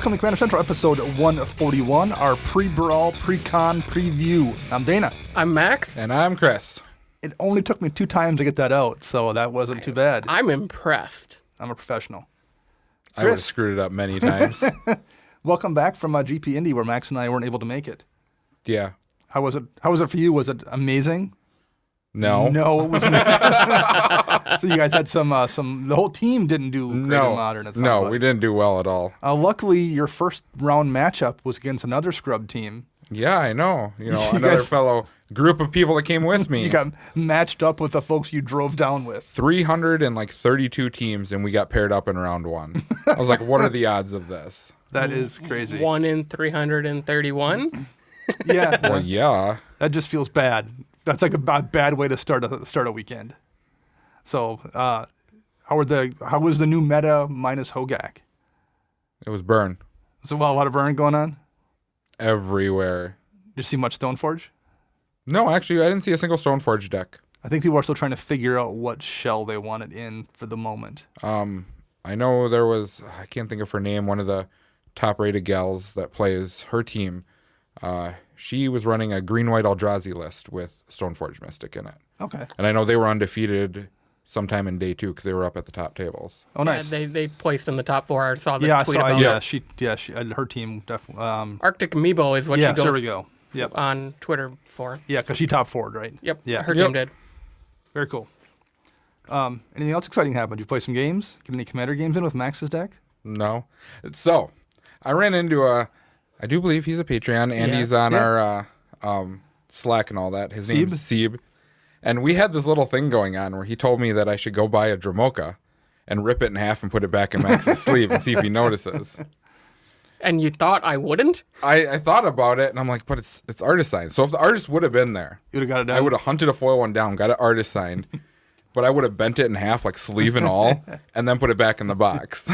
Welcome to Commander Central, episode 141, our pre-brawl, pre-con preview. I'm Dana. I'm Max. And I'm Chris. It only took me 2 times to get that out, so that wasn't too bad. I'm impressed. I'm a professional. I would have screwed it up many times. Welcome back from GP Indy, where Max and I weren't able to make it. Yeah. How was it? How was it for you? Was it amazing? No. No, it was not. So you guys had some. The whole team didn't do great in Modern. No, we didn't do well at all. Luckily, your first round matchup was against another scrub team. Yeah, I know. Another fellow group of people that came with me. You got matched up with the folks you drove down with. 332 teams, and we got paired up in round 1. I was like, what are the odds of this? That is crazy. 1 in 331. Yeah. Well, yeah. That just feels bad. That's like a bad way to start a weekend. So, how was the new meta minus Hogak? It was burn. So, a lot of burn going on? Everywhere. Did you see much Stoneforge? No, actually, I didn't see a single Stoneforge deck. I think people are still trying to figure out what shell they want it in for the moment. I know there was, I can't think of her name, one of the top-rated gals that plays her team. She was running a green-white Eldrazi list with Stoneforge Mystic in it. Okay. And I know they were undefeated sometime in day 2 because they were up at the top tables. Oh, nice. Yeah, they placed in the top 4. I saw the tweet about it. Her team definitely. Arctic Amiibo is what she goes there we go. Yep. On Twitter for. Yeah, because she top forward, right? Yep. Yeah. Her team did. Very cool. Anything else exciting happened? Did you play some games? Get any Commander games in with Max's deck? No. So, I ran into I do believe he's a Patreon, and he's on our Slack and all that. His name's Seeb. And we had this little thing going on where he told me that I should go buy a Dramoka and rip it in half and put it back in Max's sleeve and see if he notices. And you thought I wouldn't? I thought about it, and I'm like, but it's artist signed. So if the artist would have been there, you would have got it done. I would have hunted a foil one down, got it artist signed, but I would have bent it in half, like sleeve and all, and then put it back in the box.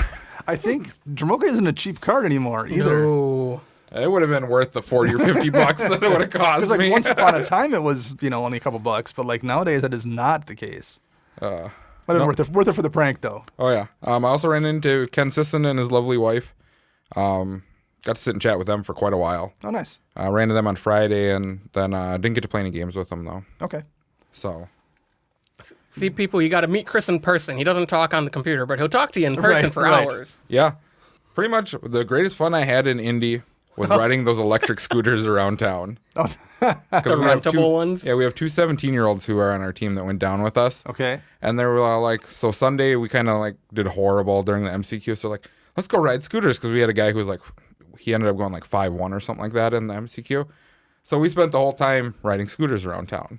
I think Dramoka isn't a cheap card anymore either. No. It would have been worth the $40 or $50 that it would have cost me. Once upon a time it was, only a couple bucks, but like nowadays that is not the case. But worth it for the prank though. Oh yeah. I also ran into Ken Sisson and his lovely wife. Got to sit and chat with them for quite a while. Oh, nice. Ran into them on Friday, and then didn't get to play any games with them though. Okay. So. See, people, you got to meet Chris in person. He doesn't talk on the computer, but he'll talk to you in person for hours. Yeah. Pretty much the greatest fun I had in Indy was riding those electric scooters around town. Oh. The rentable ones? Yeah, we have 2 17-year-olds who are on our team that went down with us. Okay. And they were like, so Sunday we kind of like did horrible during the MCQ. So like, let's go ride scooters, because we had a guy who was like, he ended up going like 5-1 or something like that in the MCQ. So we spent the whole time riding scooters around town.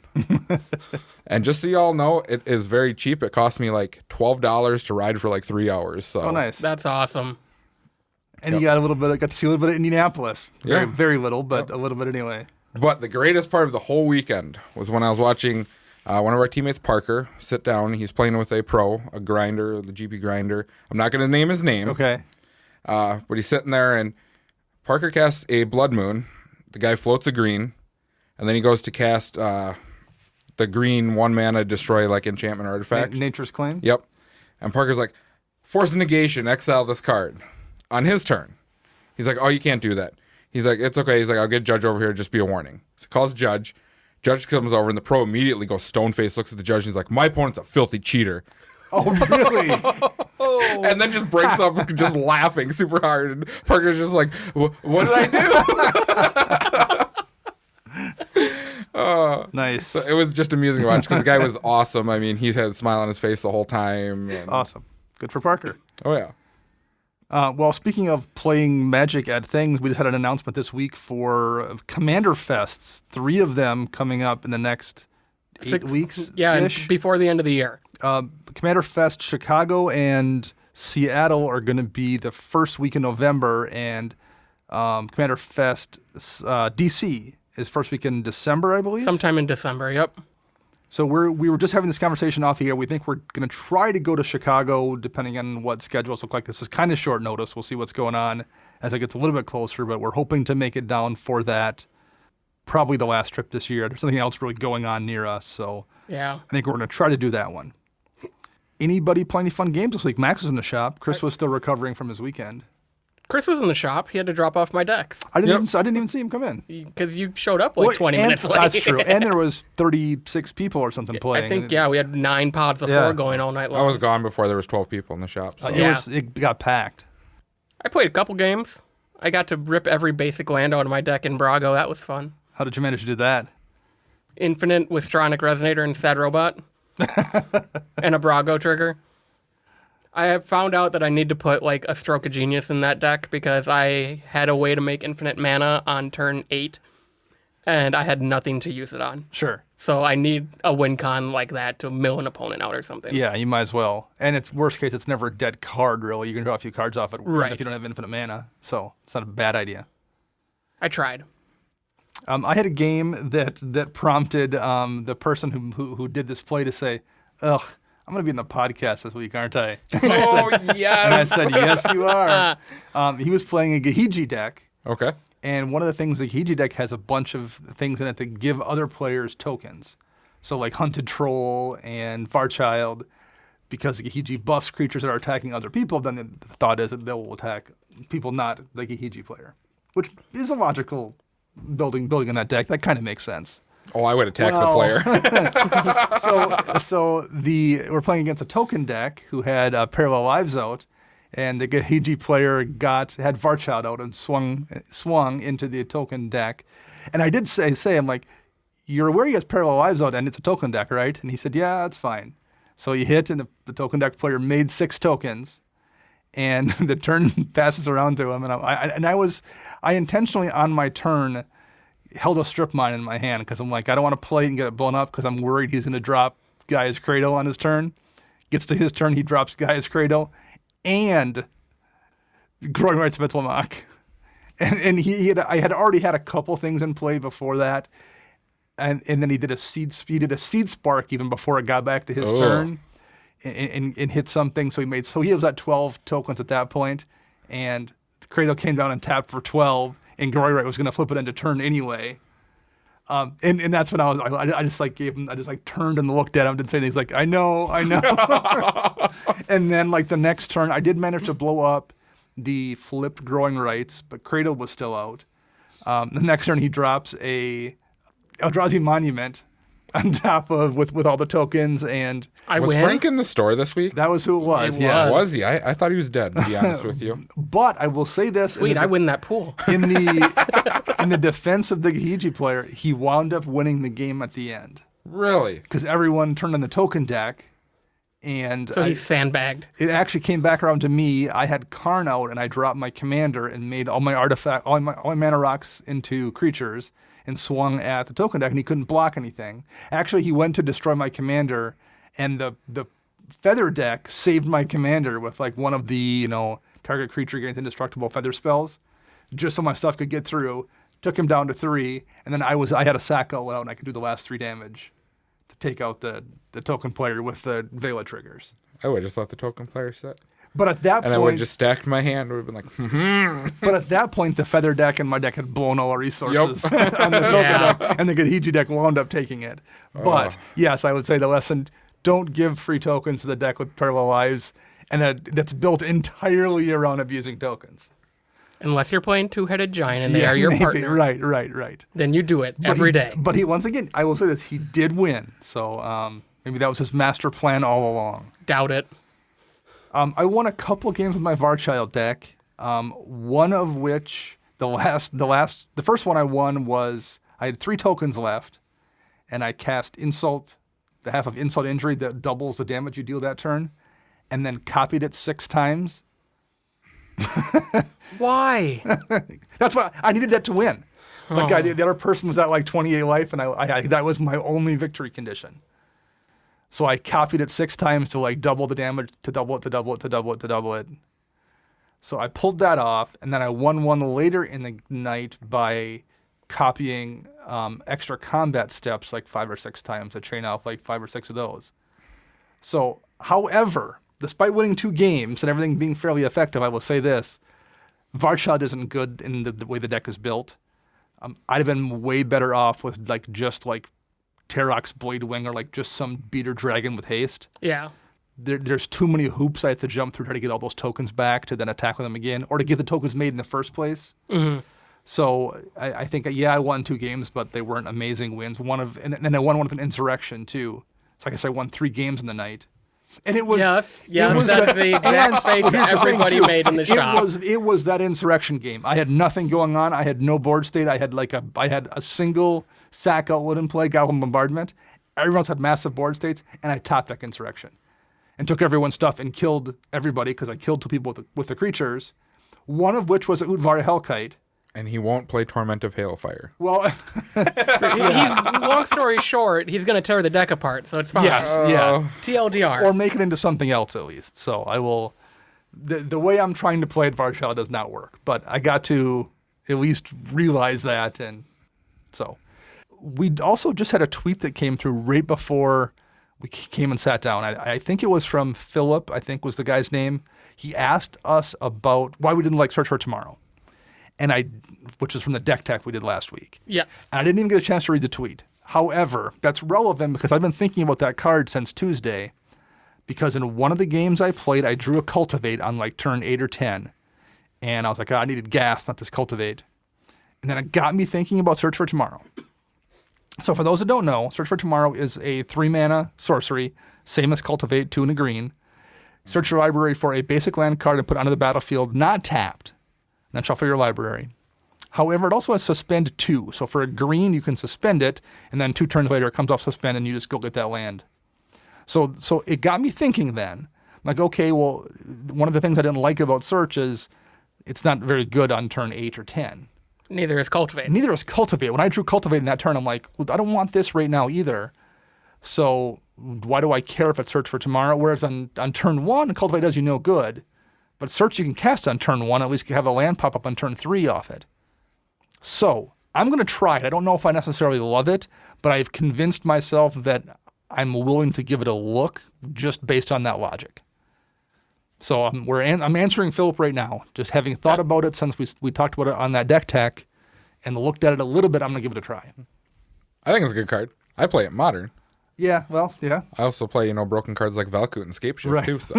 And just so y'all know, it is very cheap. It cost me like $12 to ride for like 3 hours. So. Oh, nice. That's awesome. And you got to see a little bit of Indianapolis. Very, Yeah. very little, but a little bit anyway. But the greatest part of the whole weekend was when I was watching one of our teammates, Parker, sit down. He's playing with a pro, a grinder, the GP grinder. I'm not going to name his name. Okay. But he's sitting there, and Parker casts a Blood Moon. The guy floats a green, and then he goes to cast the green 1-mana destroy like enchantment artifact. Nature's Claim? Yep. And Parker's like, force negation, exile this card. On his turn. He's like, oh, you can't do that. He's like, it's okay. He's like, I'll get Judge over here. Just be a warning. So he calls Judge. Judge comes over, and the pro immediately goes stone-faced, looks at the Judge, and he's like, my opponent's a filthy cheater. Oh, really? And then just breaks up just laughing super hard. And Parker's just like, what did I do? Nice. So it was just amusing to watch, because the guy was awesome. I mean, he had a smile on his face the whole time. And... Awesome. Good for Parker. Oh, yeah. Well, speaking of playing Magic at things, we just had an announcement this week for Commander Fests. 3 of them coming up in the next 8 weeks. Yeah, and before the end of the year. Commander Fest Chicago and Seattle are going to be the first week in November, and Commander Fest DC is first week in December, I believe. Sometime in December, yep. So we were just having this conversation off the air. We think we're going to try to go to Chicago, depending on what schedules look like. This is kind of short notice. We'll see what's going on as it gets a little bit closer, but we're hoping to make it down for that. Probably the last trip this year. There's something else really going on near us, so yeah, I think we're going to try to do that one. Anybody play any fun games this week? Max was in the shop. Chris was still recovering from his weekend. Chris was in the shop. He had to drop off my decks I didn't even see him come in. because you showed up like Well, 20 and- minutes late. That's true. And there was 36 people or something playing. I think, we had 9 pods of Yeah. 4 going all night long. I was gone before there was 12 people in the shop. So. It got packed. I played a couple games. I got to rip every basic land out of my deck in Brago. That was fun. How did you manage to do that? Infinite with Stronic Resonator and Sad Robot. And a Brago trigger. I have found out that I need to put like a Stroke of Genius in that deck because I had a way to make infinite mana on turn 8 and I had nothing to use it on. Sure. So I need a win con like that to mill an opponent out or something. Yeah, you might as well. And it's worst case, it's never a dead card, really. You can draw a few cards off it Right. if you don't have infinite mana. So it's not a bad idea. I tried. I had a game that prompted the person who did this play to say, ugh, I'm going to be in the podcast this week, aren't I? Oh, And I yes. said, yes, you are. He was playing a Gahiji deck. Okay. And one of the things, the Gahiji deck has a bunch of things in it that give other players tokens. So like Hunted Troll and Varchild, because the Gahiji buffs creatures that are attacking other people, then the thought is that they will attack people not the Gahiji player, which is a logical building in that deck. That kind of makes sense. Oh, I would attack Well- the player. So we're playing against a token deck who had Parallel Lives out, and the Gahiji player had Varchild out and swung into the token deck. And I did say I'm like, you're aware he has Parallel Lives out and it's a token deck, right? And he said, yeah, that's fine. So he hit, and the token deck player made 6 tokens, and the turn passes around to him, and I intentionally on my turn held a strip mine in my hand because I'm like, I don't want to play it and get it blown up because I'm worried he's going to drop Gaia's Cradle on his turn. Gets to his turn, he drops Gaia's Cradle and Growing Rights of Itlimoc. And I had already had a couple things in play before that. And then he did a seed spark even before it got back to his turn and hit something. So he was at 12 tokens at that point, and the Cradle came down and tapped for 12. And Groyrite was going to flip it into turn anyway. And that's when I just turned and looked at him, didn't say anything. He's like, I know. And then like the next turn, I did manage to blow up the flipped Growing Rights, but Cradle was still out. The next turn he drops a Eldrazi Monument on top of with all the tokens, and I Was win. Frank in the store this week? that was who it was. It Yeah. Was he? I thought he was dead, to be honest with you. But I will say this: Sweet, I win that pool. in the defense of the Gahiji player, he wound up winning the game at the end Really? because everyone turned on the token deck, and So he's sandbagged. it actually came back around to me. I had Karn out, and I dropped my commander and made all my mana rocks into creatures and swung at the token deck, and he couldn't block anything. Actually, he went to destroy my commander, and the feather deck saved my commander with like one of the target creature gains indestructible feather spells, just so my stuff could get through. Took him down to 3, and then I had a sack out, and I could do the last 3 damage to take out the token player with the Vela triggers. I would have just let the token player sit. But at that And I would have point, just stacked my hand. Would have been like, but at that point, the feather deck and my deck had blown all our resources Yep. on the token Yeah. deck, and the Gahiji deck wound up taking it. But yes, I would say the lesson: don't give free tokens to the deck with Parallel Lives, and that's built entirely around abusing tokens. Unless you're playing Two-Headed Giant and they are your maybe. partner. Right. Then you do it every day. But he once again, I will say this: he did win. So maybe that was his master plan all along. Doubt it. I won a couple games with my Varchild deck. One of which the first one I won was I had 3 tokens left, and I cast Insult, the half of Insult Injury that doubles the damage you deal that turn, and then copied it 6 times. Why? That's why I needed that to win. Like the other person was at like 28 life, and I that was my only victory condition. So I copied it 6 times to like double the damage, to double it. So I pulled that off, and then I won one later in the night by copying extra combat steps like 5 or 6 times to chain off like 5 or 6 of those. So, however, despite winning 2 games and everything being fairly effective, I will say this: Varchild isn't good in the way the deck is built. I'd have been way better off with just Terrox Bladewing or like just some beater dragon with haste. Yeah. there's too many hoops I have to jump through to try to get all those tokens back to then attack with them again, or to get the tokens made in the first place. Mm-hmm. So I think, I won 2 games, but they weren't amazing wins. And then I won one with an insurrection, too. So I guess I won 3 games in the night. And it was... Yes, that's the exact face everybody made in the shop. It was that insurrection game. I had nothing going on. I had no board state. I had a single sack outlet in play, Goblin Bombardment. Everyone else had massive board states, and I top deck insurrection. And took everyone's stuff and killed everybody, because I killed 2 people with the creatures, one of which was a Utvari Hellkite. And he won't play Torment of Hailfire. Well, long story short, he's going to tear the deck apart, so it's fine. yes, yeah. TLDR. Or make it into something else, at least. So I will... The way I'm trying to play Varshal does not work, but I got to at least realize that, and so... We also just had a tweet that came through right before we came and sat down. I think it was from Philip, I think was the guy's name. He asked us about why we didn't like Search for Tomorrow, which is from the deck tech we did last week. Yes. And I didn't even get a chance to read the tweet. However, that's relevant because I've been thinking about that card since Tuesday, because in one of the games I played, I drew a Cultivate on like turn 8 or 10. And I was like, I needed gas, not this Cultivate. And then it got me thinking about Search for Tomorrow. So for those that don't know, Search for Tomorrow is a 3-mana sorcery, same as Cultivate, 2 and a green. Search your library for a basic land card and put it onto the battlefield, not tapped. Then shuffle your library. However, it also has Suspend 2. So for a green, you can suspend it, and then 2 turns later, it comes off Suspend, and you just go get that land. So it got me thinking then. Like, okay, well, one of the things I didn't like about Search is it's not very good on turn 8 or 10. Neither is Cultivate. Neither is Cultivate. When I drew Cultivate in that turn, I'm like, well, I don't want this right now either. So why do I care if it's Search for Tomorrow? Whereas on turn 1, Cultivate does you no good. But Search you can cast on turn 1, at least you have a land pop up on turn 3 off it. So I'm going to try it. I don't know if I necessarily love it, but I've convinced myself that I'm willing to give it a look just based on that logic. So I'm answering Philip right now, just having thought about it since we talked about it on that deck tech and looked at it a little bit. I'm going to give it a try. I think it's a good card. I play it modern. Yeah, well, yeah. I also play, broken cards like Valkut and Scapeshift right. too. So.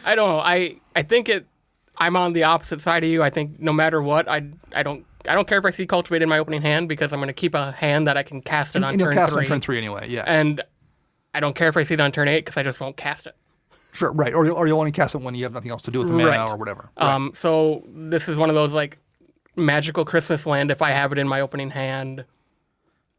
I don't know. I think I'm on the opposite side of you. I think no matter what, I don't care if I see Cultivate in my opening hand, because I'm going to keep a hand that I can cast it on turn 3. Cast on turn 3 anyway, yeah. And I don't care if I see it on turn 8, because I just won't cast it. Sure, right. Or you'll only cast it when you have nothing else to do with the mana or whatever. Right. So this is one of those like magical Christmas land. If I have it in my opening hand,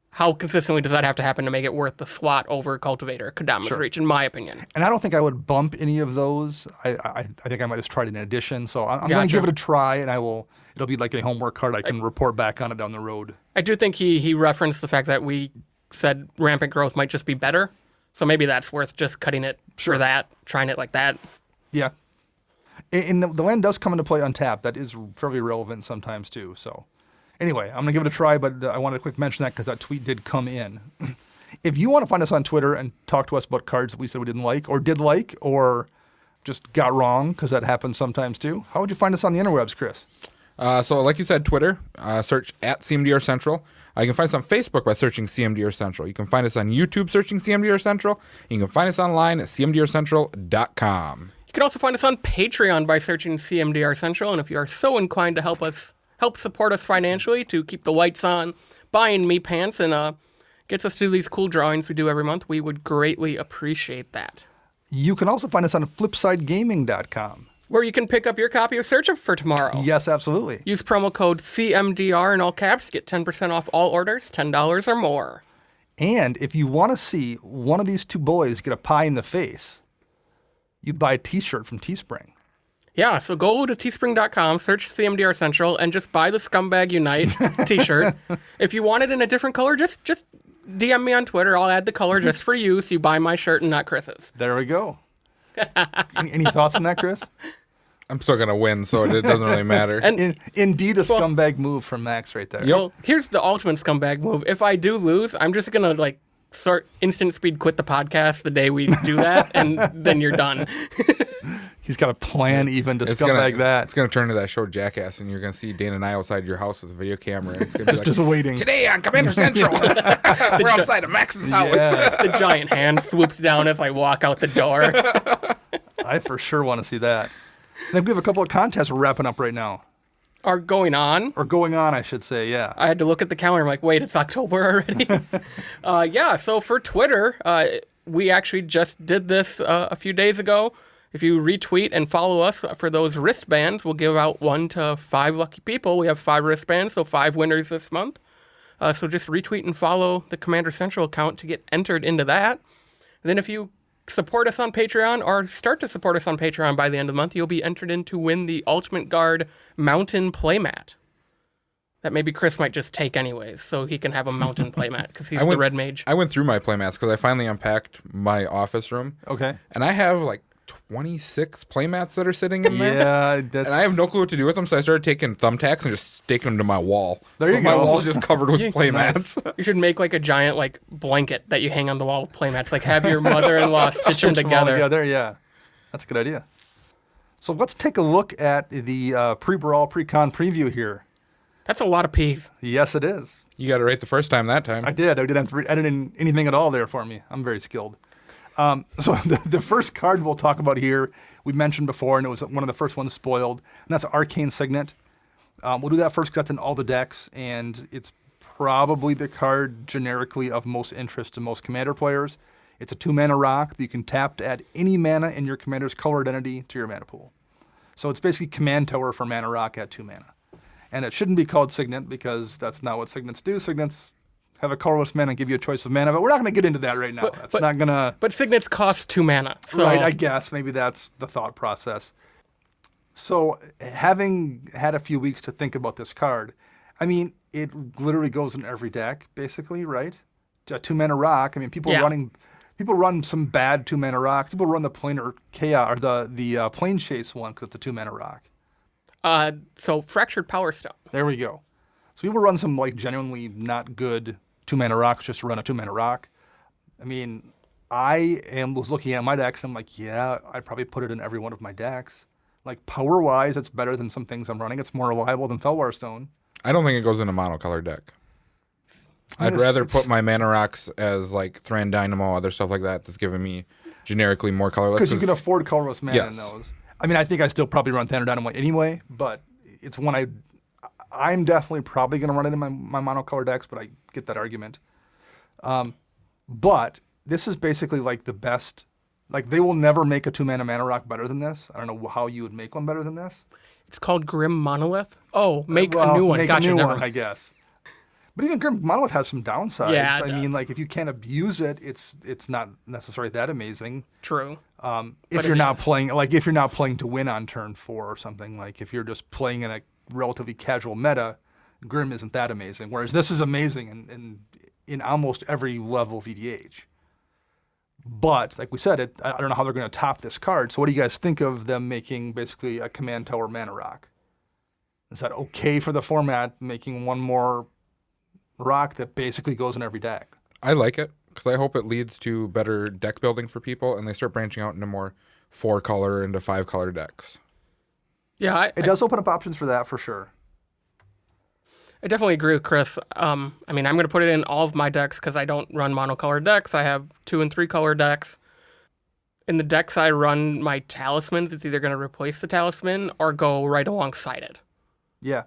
how consistently does that have to happen to make it worth the slot over Cultivator, Kodama's Reach, in my opinion? And I don't think I would bump any of those. I think I might just try it in addition. So I'm going to give it a try, and it'll be like a homework card. I can report back on it down the road. I do think he referenced the fact that we said Rampant Growth might just be better. So maybe that's worth just cutting it for that, trying it like that. Yeah. And the land does come into play untapped. That is fairly relevant sometimes too. So anyway, I'm going to give it a try, but I wanted to quick mention that because that tweet did come in. If you want to find us on Twitter and talk to us about cards that we said we didn't like, or just got wrong, because that happens sometimes too, how would you find us on the interwebs, Chris? So like you said, Twitter, search at CMDR Central. You can find us on Facebook by searching CMDR Central. You can find us on YouTube searching CMDR Central. You can find us online at cmdrcentral.com. You can also find us on Patreon by searching CMDR Central. And if you are so inclined to help support us financially to keep the lights on, buying me pants, and gets us to these cool drawings we do every month, we would greatly appreciate that. You can also find us on flipsidegaming.com. Where you can pick up your copy of Search for Tomorrow. Yes, absolutely. Use promo code CMDR in all caps to get 10% off all orders, $10 or more. And if you want to see one of these 2 boys get a pie in the face, you buy a t-shirt from Teespring. Yeah, so go to teespring.com, search CMDR Central, and just buy the Scumbag Unite t-shirt. If you want it in a different color, just DM me on Twitter. I'll add the color just for you, so you buy my shirt and not Chris's. There we go. Any thoughts on that, Chris? I'm still going to win, so it doesn't really matter. And indeed, a scumbag move from Max right there. Well, here's the ultimate scumbag move. If I do lose, I'm just going to start instant speed quit the podcast the day we do that, and then you're done. He's got a plan even to It's scumbag that. It's gonna turn into that show Jackass, and you're gonna see Dana and I outside your house with a video camera. And it's gonna be like, Just waiting. today on Commander Central, we're outside of Max's house. Yeah. The giant hand swoops down as I walk out the door. I for sure want to see that. And then we have a couple of contests we're wrapping up right now. Are going on. Or going on, I should say, yeah. I had to look at the calendar. I'm like, wait, it's October already? Yeah, so for Twitter, we actually just did this a few days ago. If you retweet and follow us for those wristbands, we'll give out 1 to 5 lucky people. We have 5 wristbands, so 5 winners this month. So just retweet and follow the Commander Central account to get entered into that. And then if you support us on Patreon or start to support us on Patreon by the end of the month, you'll be entered in to win the Ultimate Guard Mountain Playmat. That maybe Chris might just take anyways, so he can have a mountain playmat because he's the red mage. I went through my playmats because I finally unpacked my office room. Okay. And I have like 26 playmats that are sitting in there. Yeah, that's... And I have no clue what to do with them, so I started taking thumbtacks and just staking them to my wall. There you My go. wall's just covered with playmats. You should make like a giant like blanket that you hang on the wall with playmats. Like have your mother-in-law stitch them them all together. together. Yeah, that's a good idea. So let's take a look at the pre-brawl, pre-con preview here. That's a lot of peas. Yes, it is. You got it right the first time that time. I didn't have to edit in anything at all there for me. I'm very skilled. So the first card we'll talk about here, we mentioned before, and it was one of the first ones spoiled, and that's Arcane Signet. We'll do that first because that's in all the decks, and it's probably the card generically of most interest to most Commander players. It's a 2-mana rock that you can tap to add any mana in your Commander's color identity to your mana pool. So it's basically Command Tower for mana rock at 2 mana. And it shouldn't be called Signet because that's not what Signets do. Signets have a colorless mana and give you a choice of mana, but we're not going to get into that right now. That's not going to... But Signets cost 2 mana. So. Right, I guess. Maybe that's the thought process. So having had a few weeks to think about this card, I mean, it literally goes in every deck, basically, right? A 2-mana rock. I mean, people run some bad 2-mana rocks. People run the Planar Chaos, or the Plane Chase one because it's a 2-mana rock. So Fractured Power Stone. There we go. So people run some like genuinely not good 2-mana rocks just to run a 2-mana rock. I mean, was looking at my decks and I'm like, yeah, I'd probably put it in every one of my decks. Like power-wise, it's better than some things I'm running. It's more reliable than Felwar Stone. I don't think it goes in a monocolored deck. I'd rather put my mana rocks as like Thran Dynamo, other stuff like that that's giving me generically more colorless. Because you can afford colorless mana in those. I mean, I think I still probably run Thran Dynamo anyway, but it's one I'm definitely probably going to run it in my monocolor decks, but I get that argument. But this is basically like the best. Like, they will never make a 2-mana mana rock better than this. I don't know how you would make one better than this. It's called Grim Monolith. Oh, make a new one. Make gotcha, a new one, I guess. But even Grim Monolith has some downsides. Yeah, it I mean, does. like, if you can't abuse it, it's not necessarily that amazing. True. If you're not playing to win on turn 4 or something, like if you're just playing in a relatively casual meta, Grim isn't that amazing. Whereas this is amazing in almost every level of EDH. But like we said, I don't know how they're going to top this card. So what do you guys think of them making basically a Command Tower mana rock? Is that okay for the format, making one more rock that basically goes in every deck? I like it because I hope it leads to better deck building for people and they start branching out into more 4-color into 5-color decks. Yeah, it does open up options for that for sure. I definitely agree with Chris. I mean, I'm going to put it in all of my decks because I don't run monocolored decks. I have 2- and 3-color decks. In the decks I run my talismans, it's either going to replace the talisman or go right alongside it. Yeah.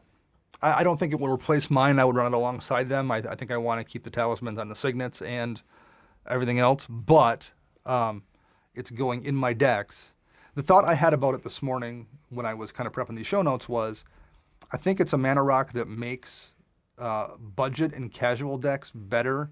I don't think it will replace mine. I would run it alongside them. I think I want to keep the talismans on the signets and everything else, but it's going in my decks. The thought I had about it this morning when I was kind of prepping these show notes was I think it's a mana rock that makes budget and casual decks better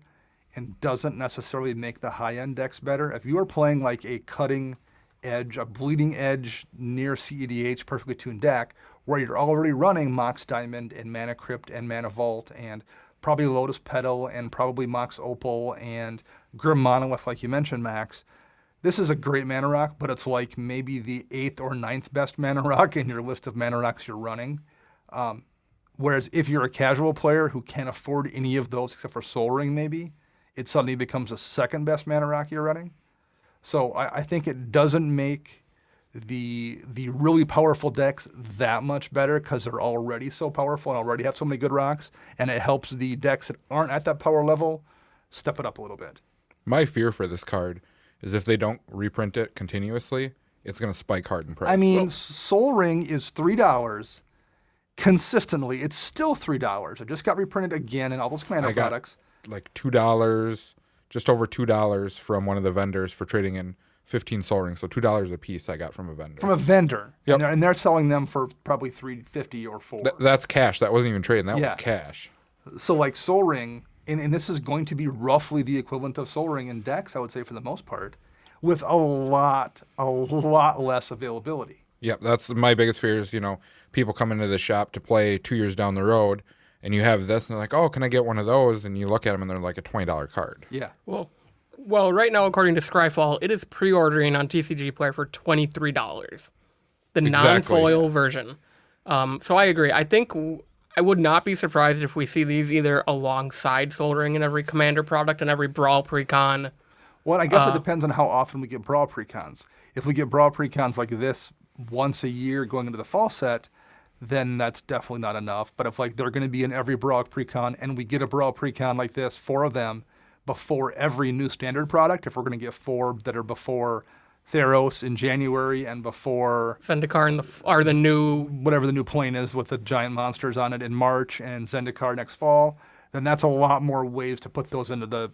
and doesn't necessarily make the high-end decks better. If you are playing like a cutting edge, a bleeding edge near CEDH perfectly tuned deck where you're already running Mox Diamond and Mana Crypt and Mana Vault and probably Lotus Petal and probably Mox Opal and Grim Monolith like you mentioned, Max, this is a great mana rock, but it's like maybe the 8th or 9th best mana rock in your list of mana rocks you're running. Whereas if you're a casual player who can't afford any of those except for Soul Ring maybe, it suddenly becomes the 2nd best mana rock you're running. So I think it doesn't make the really powerful decks that much better because they're already so powerful and already have so many good rocks, and it helps the decks that aren't at that power level step it up a little bit. My fear for this card is if they don't reprint it continuously, it's going to spike hard in price. I mean, Sol Ring is $3 consistently. It's still $3. It just got reprinted again in all those Commander products. Like $2, just over $2 from one of the vendors for trading in 15 Sol Rings. So $2 a piece I got from a vendor. From a vendor. Yep. And they're selling them for probably $3.50 or $4. That's cash. That wasn't even trading. That was cash. So like Sol Ring, and this is going to be roughly the equivalent of Sol Ring in decks, I would say, for the most part, with a lot less availability. Yep, that's my biggest fear is, people come into the shop to play 2 years down the road, and you have this, and they're like, oh, can I get one of those? And you look at them, and they're like a $20 card. Yeah. Well, right now, according to Scryfall, it is pre-ordering on TCG Player for $23. The non-foil version. So I agree. I think I would not be surprised if we see these either alongside Sol Ring in every Commander product and every Brawl Precon. Well, I guess it depends on how often we get Brawl Precons. If we get Brawl Precons like this once a year going into the fall set, then that's definitely not enough. But if they're going to be in every Brawl Precon and we get a Brawl Precon like this, 4 of them, before every new standard product, if we're going to get 4 that are before Theros in January and before Zendikar are the new... whatever the new plane is with the giant monsters on it in March and Zendikar next fall, then that's a lot more ways to put those into the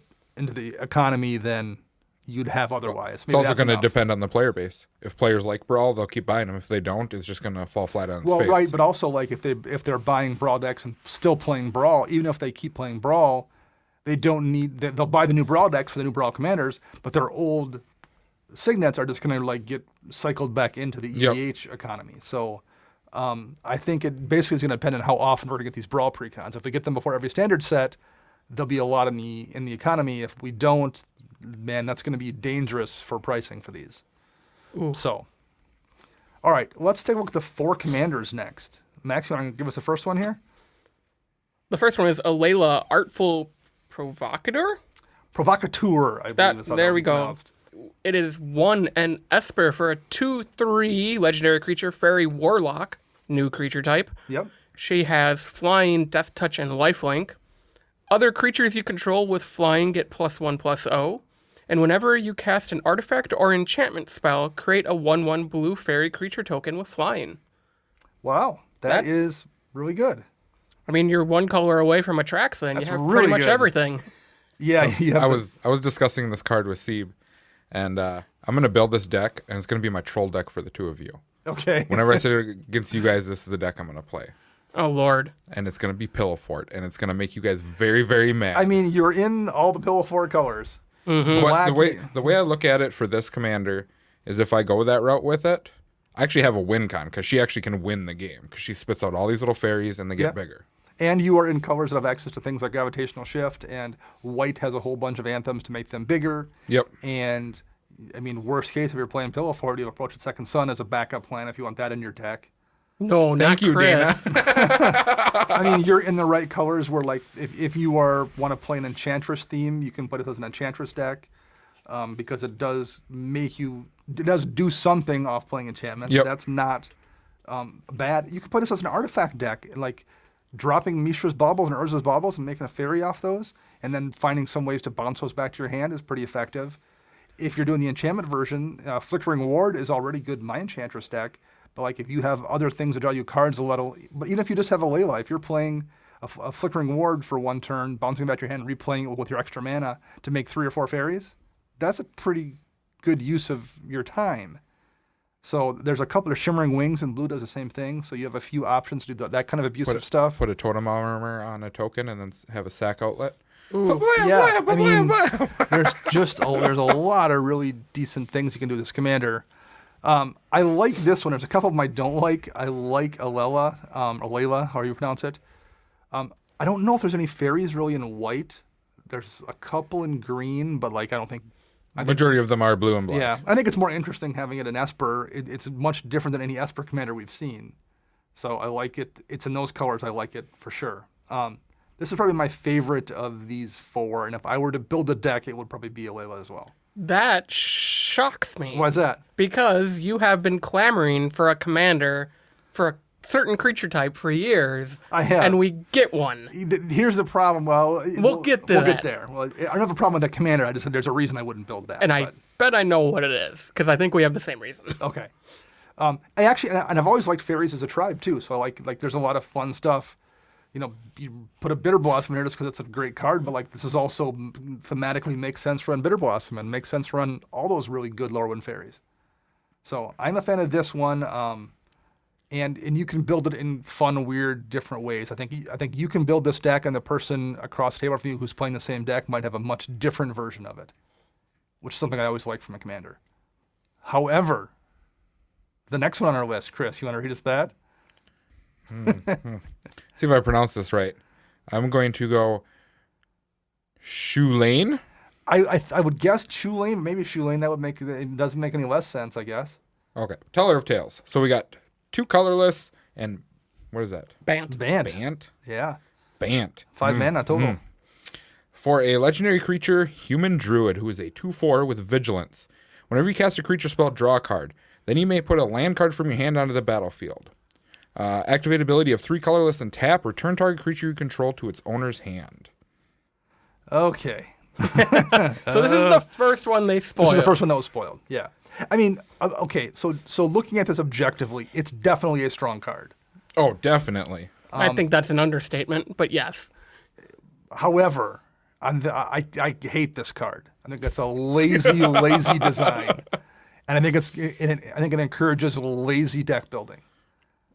economy than you'd have otherwise. It's also going to depend on the player base. If players like Brawl, they'll keep buying them. If they don't, it's just going to fall flat on its face. Well, right, but also if they're buying Brawl decks and still playing Brawl, even if they keep playing Brawl, they'll buy the new Brawl decks for the new Brawl commanders, but their old Signets are just going to get cycled back into the EDH economy. So I think it basically is going to depend on how often we're going to get these Brawl precons. If we get them before every standard set, there'll be a lot in the economy. If we don't, man, that's going to be dangerous for pricing for these. Ooh. So, all right, let's take a look at the 4 commanders next. Max, you want to give us the first one here? The first one is Alayla, Artful Provocateur? Provocateur, I believe is how there that we go. pronounced. It is 1 an Esper for a 2/3 legendary creature, Fairy Warlock, new creature type. Yep. She has Flying, Death Touch, and Lifelink. Other creatures you control with Flying get +1/+0. And whenever you cast an artifact or enchantment spell, create a 1/1 blue fairy creature token with Flying. Wow, that is really good. I mean, you're 1 color away from Atraxa, and That's you have really pretty much good. everything. Yeah, I was discussing this card with Sieb, and I'm going to build this deck, and it's going to be my troll deck for the 2 of you. Okay. Whenever I sit against you guys, this is the deck I'm going to play. Oh, Lord. And it's going to be Pillow Fort, and it's going to make you guys very, very mad. I mean, you're in all the Pillow Fort colors. Mm-hmm. But the way I look at it for this commander is if I go that route with it, I actually have a win con because she actually can win the game because she spits out all these little fairies and they get bigger. And you are in colors that have access to things like Gravitational Shift, and white has a whole bunch of anthems to make them bigger. Yep. And, I mean, worst case, if you're playing Pillow Fort, you approach at Second Sun as a backup plan if you want that in your deck. No, not you, Chris. I mean, you're in the right colors where, if you want to play an Enchantress theme, you can put it as an Enchantress deck because it does do something off playing enchantments. Yep. That's not bad. You could put this as an artifact deck, dropping Mishra's Baubles and Urza's Baubles and making a fairy off those, and then finding some ways to bounce those back to your hand is pretty effective. If you're doing the enchantment version, Flickering Ward is already good in my Enchantress deck, but if you have other things that draw you cards a little, but even if you just have a Layla, if you're playing a Flickering Ward for 1 turn, bouncing back to your hand, replaying it with your extra mana to make 3 or 4 fairies, that's a pretty good use of your time. So there's a couple of Shimmering Wings, and blue does the same thing. So you have a few options to do that kind of abusive stuff. Put a totem armor on a token and then have a sack outlet. Ooh, yeah, I mean, there's a lot of really decent things you can do with this commander. I like this one. There's a couple of them I don't like. I like Alayla, however you pronounce it. I don't know if there's any fairies really in white. There's a couple in green, but I don't think... Majority of them are blue and black. Yeah, I think it's more interesting having it in Esper. It's much different than any Esper commander we've seen. So I like it. It's in those colors. I like it for sure. This is probably my favorite of these 4, and if I were to build a deck, it would probably be Alayla as well. That shocks me. Why is that? Because you have been clamoring for a commander for a certain creature type for years. I have. And we get one. Here's the problem. Well, We'll get to We'll that. get there. Well, I don't have a problem with that commander. I just said there's a reason I wouldn't build that. And I bet I know what it is, because I think we have the same reason. Okay. I actually, and I've always liked fairies as a tribe too. So like there's a lot of fun stuff. You put a Bitter Blossom in here just because it's a great card, but like this is also thematically makes sense to run Bitter Blossom and makes sense to run all those really good Lorwyn fairies. So I'm a fan of this one, and you can build it in fun, weird, different ways. I think you can build this deck, and the person across the table from you who's playing the same deck might have a much different version of it, which is something I always like from a commander. However, the next one on our list, Chris, you want to read us that? See if I pronounce this right. I'm going to go Shoelane. I would guess Shoelane, maybe Shoelane. That would make it doesn't make any less sense, I guess. Okay. Teller of Tales. So we got 2 colorless and what is that? Bant. Bant? Yeah. Bant. 5 mana total. For a legendary creature, Human Druid, who is a 2/4 with Vigilance. Whenever you cast a creature spell, draw a card. Then you may put a land card from your hand onto the battlefield. Activate ability of 3 colorless and tap. Return target creature you control to its owner's hand. Okay. So this is the first one they spoiled. This is the first one that was spoiled. Yeah. I mean, okay. So looking at this objectively, it's definitely a strong card. Oh, definitely. I think that's an understatement, but yes. However, I hate this card. I think that's a lazy design, and I think it encourages lazy deck building.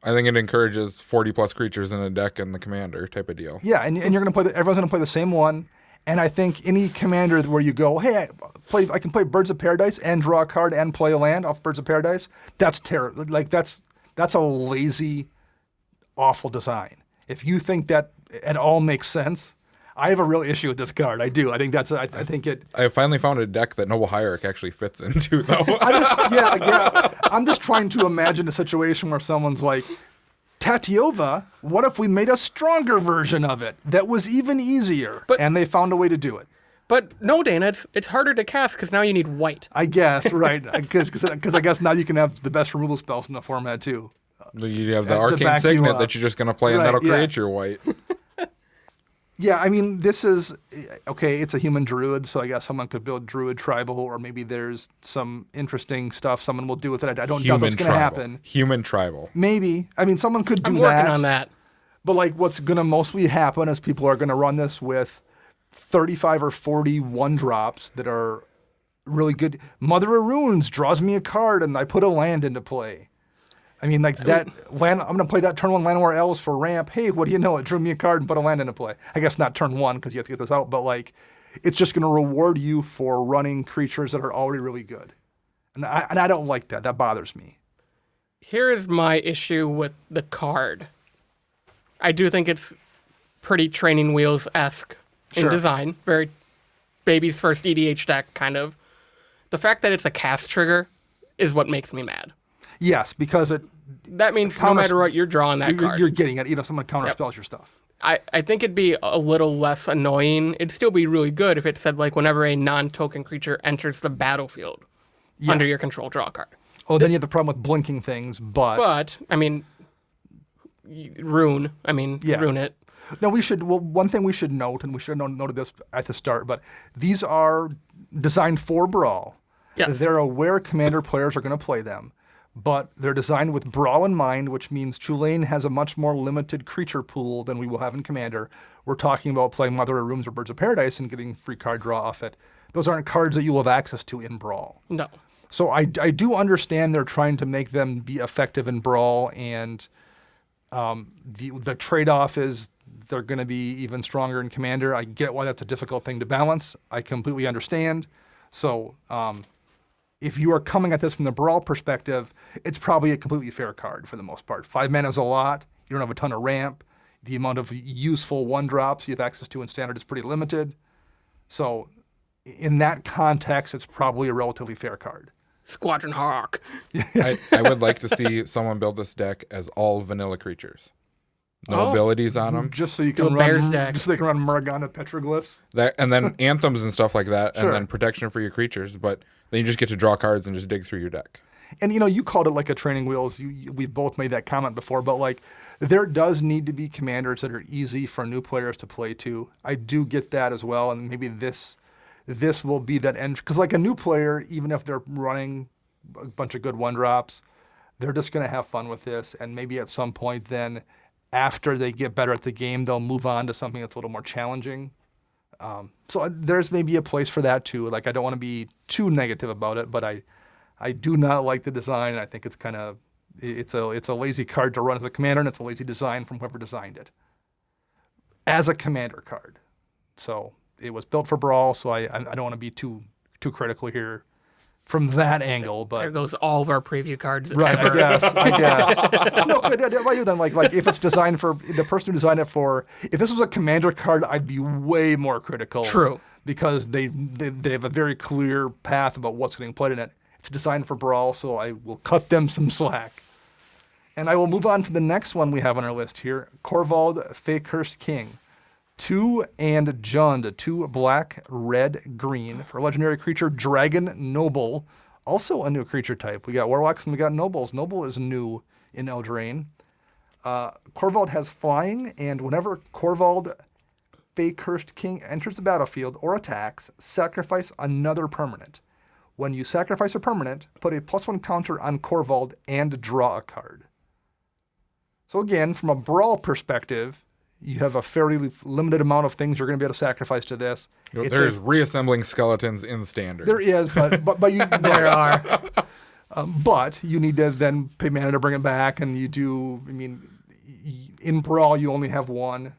I think it encourages 40 plus creatures in a deck and the commander type of deal. Yeah, and you're gonna play. Everyone's gonna play the same one. And I think any commander where you go, hey, I can play Birds of Paradise and draw a card and play a land off Birds of Paradise. That's terrible. Like that's a lazy, awful design. If you think that at all makes sense, I have a real issue with this card. I do. I think I think it. I finally found a deck that Noble Hierarch actually fits into, though. I'm just trying to imagine a situation where someone's like, Tatiova, what if we made a stronger version of it that was even easier? And they found a way to do it. But no, Dana, it's harder to cast because now you need white. I guess, right. Because I guess now you can have the best removal spells in the format, too. You have the Arcane Signet that you're just going to play, and that'll create your white. Yeah, I mean, this is, okay, it's a human druid, so I guess someone could build druid tribal, or maybe there's some interesting stuff someone will do with it. I don't know what's going to happen. Human tribal. Maybe. I mean, someone could do I'm that. working on that. But, like, what's going to mostly happen is people are going to run this with 35 or 40 1-drops that are really good. Mother of Runes draws me a card, and I put a land into play. I mean, like that land. I'm going to play that turn 1 Land War Elves for ramp. Hey, what do you know? It drew me a card and put a land into play. I guess not turn 1 because you have to get this out, but like, it's just going to reward you for running creatures that are already really good, and I don't like that. That bothers me. Here is my issue with the card. I do think it's pretty Training Wheels-esque in design, very baby's first EDH deck kind of. The fact that it's a cast trigger is what makes me mad. Yes, because that means no matter what, you're drawing that card. You're getting it. Someone counterspells your stuff. I think it'd be a little less annoying. It'd still be really good if it said, like, whenever a non-token creature enters the battlefield under your control, draw a card. Oh, then you have the problem with blinking things, But, I mean, ruin it. No, one thing we should note, and we should have noted this at the start, but these are designed for Brawl. Yes. They're aware commander players are going to play them. But they're designed with Brawl in mind, which means Tulane has a much more limited creature pool than we will have in Commander. We're talking about playing Mother of Rooms or Birds of Paradise and getting free card draw off it. Those aren't cards that you will have access to in Brawl. No. So I do understand they're trying to make them be effective in Brawl, and the trade-off is they're going to be even stronger in Commander. I get why that's a difficult thing to balance. I completely understand. So if you are coming at this from the Brawl perspective, it's probably a completely fair card for the most part. 5 mana is a lot. You don't have a ton of ramp. The amount of useful 1-drops you have access to in Standard is pretty limited. So in that context, it's probably a relatively fair card. Squadron Hawk. I would like to see someone build this deck as all vanilla creatures. No abilities on them. Just so you Do can a Bears run, deck. just so they can run Morgana petroglyphs. And then anthems and stuff like that, Sure. and then protection for your creatures. But then you just get to draw cards and just dig through your deck. And you called it like a training wheels. We've both made that comment before, but like there does need to be commanders that are easy for new players to play to. I do get that as well, and maybe this will be that end, because like a new player, even if they're running a bunch of good 1-drops, they're just going to have fun with this, and maybe at some point then, after they get better at the game, they'll move on to something that's a little more challenging. So there's maybe a place for that too. Like I don't want to be too negative about it, but I do not like the design. I think it's kind of it's a lazy card to run as a commander, and it's a lazy design from whoever designed it as a commander card. So it was built for Brawl, so I don't want to be too critical here from that angle. But There goes all of our preview cards right, ever. I guess. No, but about you then, like if it's designed for the person who designed it for, if this was a commander card, I'd be way more critical. True. Because they have a very clear path about what's getting played in it. It's designed for Brawl, so I will cut them some slack. And I will move on to the next one we have on our list here, Korvald, Fakehurst King. 2 and Jund, 2 black, red, green for legendary creature Dragon Noble. Also a new creature type. We got Warlocks and we got Nobles. Noble is new in Eldraine. Korvald has flying, and whenever Korvald, Fakehurst King enters the battlefield or attacks, sacrifice another permanent. When you sacrifice a permanent, put a +1 counter on Korvald and draw a card. So again, from a Brawl perspective, you have a fairly limited amount of things you're going to be able to sacrifice to this. There's reassembling skeletons in Standard. There is, but you, There are. but you need to then pay mana to bring it back, and you do. I mean, in Brawl you only have one.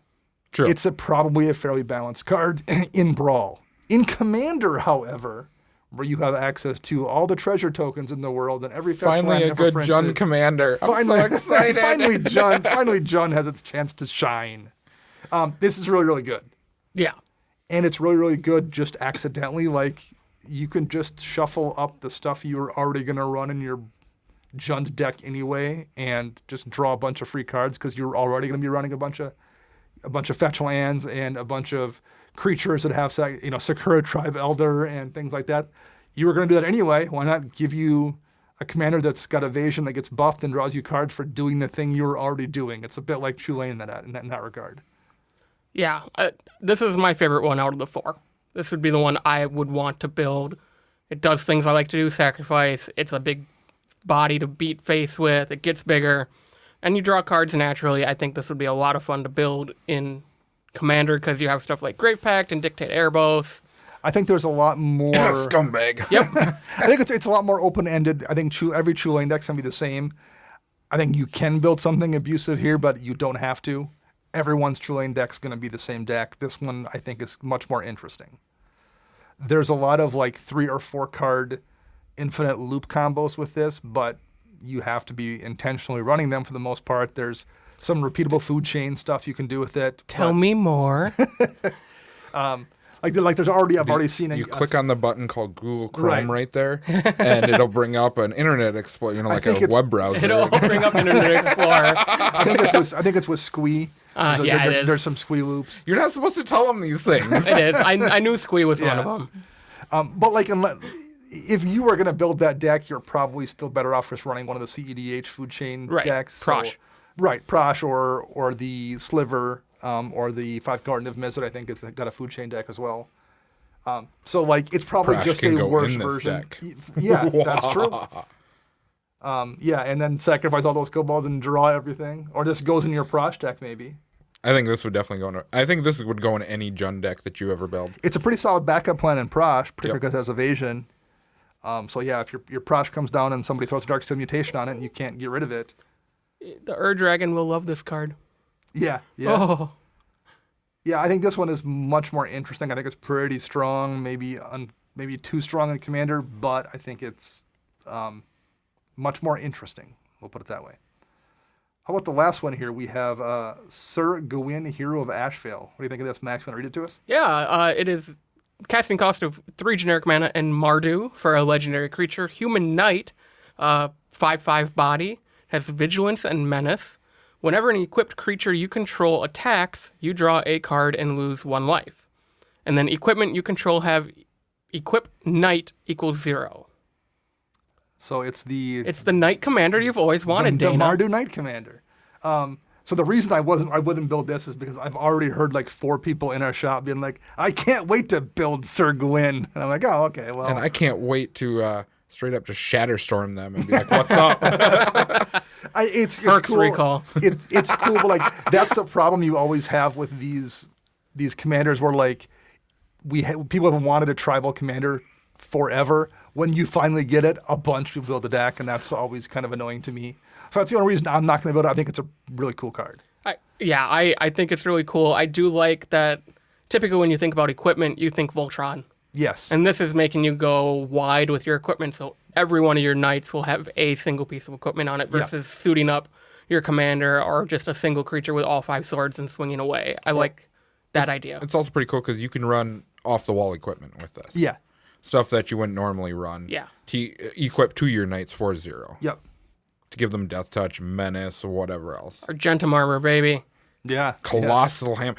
True. It's probably a fairly balanced card in Brawl. In Commander, however, where you have access to all the treasure tokens in the world and every fetch Finally land a ever good Jund printed. commander. I'm so excited. finally, Jund has its chance to shine. This is really, really good. Yeah. And it's really, really good just accidentally. Like, you can just shuffle up the stuff you were already going to run in your Jund deck anyway and just draw a bunch of free cards because you're already going to be running a bunch of fetch lands and a bunch of creatures that have, Sakura Tribe Elder and things like that. You were going to do that anyway. Why not give you a commander that's got evasion that gets buffed and draws you cards for doing the thing you were already doing? It's a bit like Chulane in that regard. Yeah. This is my favorite one out of the 4. This would be the one I would want to build. It does things I like to do, sacrifice. It's a big body to beat face with. It gets bigger. And you draw cards naturally. I think this would be a lot of fun to build in Commander because you have stuff like Grave Pact and Dictate Erebos. I think there's a lot more... Scumbag. Yep. I think it's a lot more open-ended. I think every Chulane deck's going to be the same. I think you can build something abusive here, but you don't have to. Everyone's Chulane deck's going to be the same deck. This one, I think, is much more interesting. There's a lot of, 3 or 4 card infinite loop combos with this, but you have to be intentionally running them for the most part. There's some repeatable food chain stuff you can do with it. Tell me more. There's already, I've already seen it. You click on the button called Google Chrome right there, and it'll bring up an Internet Explorer, like a web browser. It'll bring up Internet Explorer. I think it's with Squee. It is. There's some Squee loops. You're not supposed to tell them these things. It is. I knew Squee was one of them. But if you were going to build that deck, you're probably still better off just running one of the CEDH food chain decks. Prosh. Prosh or the Sliver or the 5 Garden of Mizzet, I think, has got a food chain deck as well. It's probably Prosh just can a go worse in this version. deck. Yeah, that's true. And then sacrifice all those kobolds and draw everything. Or this goes in your Prosh deck, maybe. I think this would definitely go into. I think this would go in any Jund deck that you ever build. It's a pretty solid backup plan in Prosh, particularly because it has evasion. If your Prosh comes down and somebody throws a Dark Steel Mutation on it and you can't get rid of it. The Dragon will love this card. Yeah. Oh. Yeah, I think this one is much more interesting. I think it's pretty strong, maybe too strong in Commander, but I think it's much more interesting. We'll put it that way. How about the last one here? We have Sir Gwyn, Hero of Ashvale. What do you think of this, Max? Want to read it to us? Yeah, it is casting cost of 3 generic mana and Mardu for a legendary creature. Human Knight, 5/5 body, has Vigilance and Menace. Whenever an equipped creature you control attacks, you draw a card and lose 1 life. And then equipment you control have equip knight equals 0. So it's the knight commander you've always wanted, the Dana. Mardu Knight Commander. So the reason I wouldn't build this is because I've already heard like 4 people in our shop being like, I can't wait to build Sir Gwyn. And I'm like, oh, okay, well. And I can't wait to straight up just Shatterstorm them and be like, what's up? It's Perks cool. recall. It's cool, but like that's the problem you always have with these commanders where like people have wanted a tribal commander forever. When you finally get it, a bunch will build a deck, and that's always kind of annoying to me. So that's the only reason I'm not going to build it. I think it's a really cool card. I think it's really cool. I do like that. Typically, when you think about equipment, you think Voltron. Yes. And this is making you go wide with your equipment, so every one of your knights will have a single piece of equipment on it versus suiting up your commander or just a single creature with all 5 swords and swinging away. I like that idea. It's also pretty cool because you can run off-the-wall equipment with this. Yeah. Stuff that you wouldn't normally run. Yeah. To equip 2 your knights for 0. Yep. To give them Death Touch, Menace, or whatever else. Argentum armor, baby. Yeah. Colossal Hammer.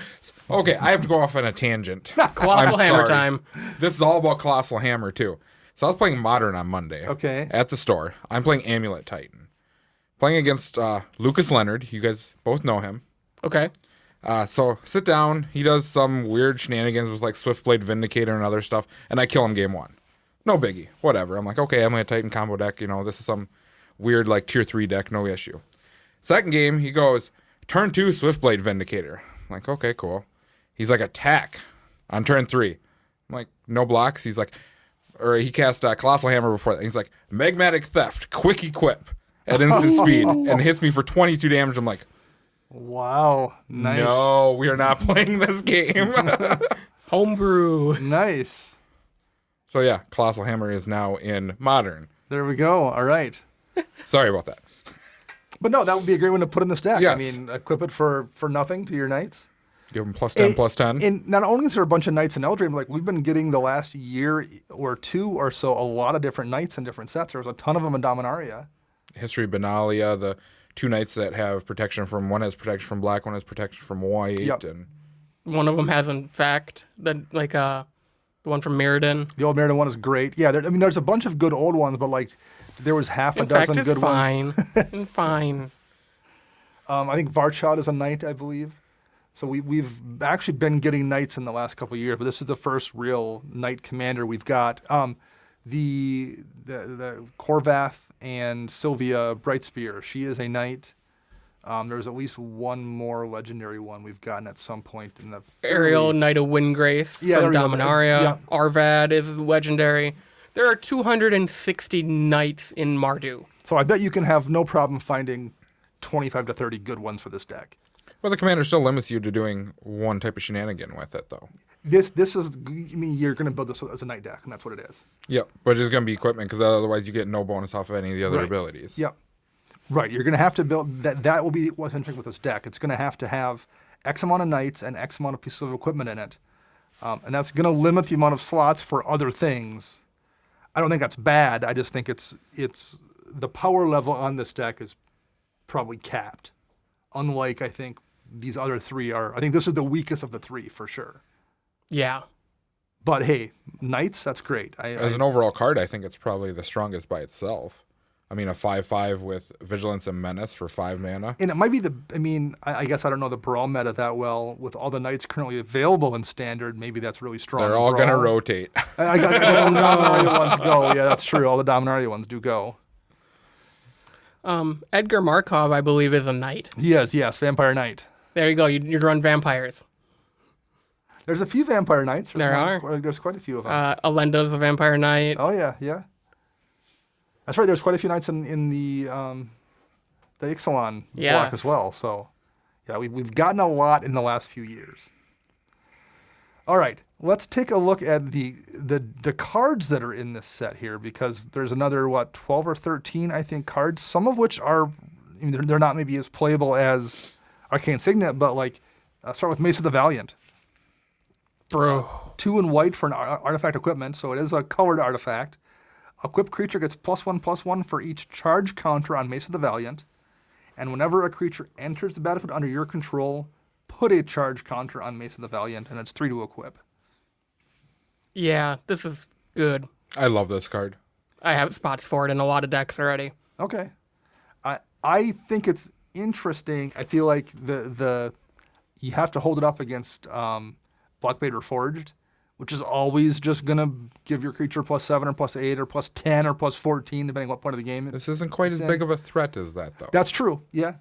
Okay, I have to go off on a tangent. Colossal I'm hammer sorry. time. This is all about Colossal Hammer, too. So I was playing Modern on Monday. Okay. At the store. I'm playing Amulet Titan. Playing against Lucas Leonard. You guys both know him. Okay. So sit down. He does some weird shenanigans with like Swiftblade Vindicator and other stuff, and I kill him game 1. No biggie. Whatever. I'm like, okay, Amulet Titan combo deck. This is some weird like tier 3 deck. No issue. Second game, he goes, turn 2 Swiftblade Vindicator. I'm like, okay, cool. He's like, attack on turn 3. I'm like, no blocks. He's like, or he cast Colossal Hammer before that. He's like, Magmatic Theft, quick equip at instant speed, and hits me for 22 damage. I'm like, wow. Nice. no, we are not playing this game. Homebrew. Nice. So yeah, Colossal Hammer is now in Modern. There we go. All right. Sorry about that. But no, that would be a great one to put in this deck. Yes. I mean, equip it for nothing to your knights. Give them +10, +10. And not only is there a bunch of knights in Eldraine, but like we've been getting the last year or 2 or so a lot of different knights in different sets. There's a ton of them in Dominaria. History of Benalia, the 2 knights that have protection from, one has protection from black, one has protection from white. Yep. And One of them has, in fact, the one from Mirrodin. The old Meriden one is great. Yeah, there's a bunch of good old ones, but like there was half a dozen it's good fine. ones. Fine. I think Varchod is a knight, I believe. So we've actually been getting knights in the last couple of years, but this is the first real knight commander we've got. The Corvath and Sylvia Brightspear, she is a knight. There's at least one more legendary one we've gotten at some point in the Ariel, Knight of Windgrace Yeah, from there we go. Dominaria. Yeah. Arvad is legendary. There are 260 knights in Mardu. So I bet you can have no problem finding 25 to 30 good ones for this deck. well, the commander still limits you to doing one type of shenanigan with it, though. This is, I mean, you're going to build this as a knight deck, and that's what it is. Yep, but it's going to be equipment because otherwise you get no bonus off of any of the other Right. abilities. Yep. Right. You're going to have to build that. That will be what's interesting with this deck. It's going to have X amount of knights and X amount of pieces of equipment in it, and that's going to limit the amount of slots for other things. I don't think that's bad. I just think it's the power level on this deck is probably capped. Unlike I think these other three are. I think this is the weakest of the three for sure. Yeah. But hey, knights, that's great. As an overall card, I think it's probably the strongest by itself. I mean, a 5/5 with Vigilance and Menace for 5 mana. And it might be I guess I don't know the Brawl meta that well. With all the knights currently available in Standard, maybe that's really strong. They're all going to rotate. I got all the Dominaria ones go. Yeah, that's true. All the Dominaria ones do go. Edgar Markov, I believe, is a knight. Yes, Vampire Knight. There you go. You'd run vampires. There's a few Vampire Knights. There There's quite a few of them. Alenda's a vampire knight. Oh, yeah. That's right. There's quite a few knights in the Ixalan block as well. So, yeah, we've gotten a lot in the last few years. All right, let's take a look at the cards that are in this set here, because there's another 12 or 13 I think cards. Some of which are they're not maybe as playable as Arcane Signet, but like start with Mace of the Valiant. Bro. 2 and white for an artifact equipment, so it is a colored artifact. Equipped creature gets +1/+1 for each charge counter on Mace of the Valiant. And whenever a creature enters the battlefield under your control, put a charge counter on Mace of the Valiant, and it's 3 to equip. Yeah, this is good. I love this card. I have spots for it in a lot of decks already. Okay. I think it's interesting. I feel like the you have to hold it up against Blackblade Reforged, which is always just going to give your creature +7 or +8 or +10 or +14, depending on what point of the game. This isn't quite as big of a threat as that, though. That's true, yeah.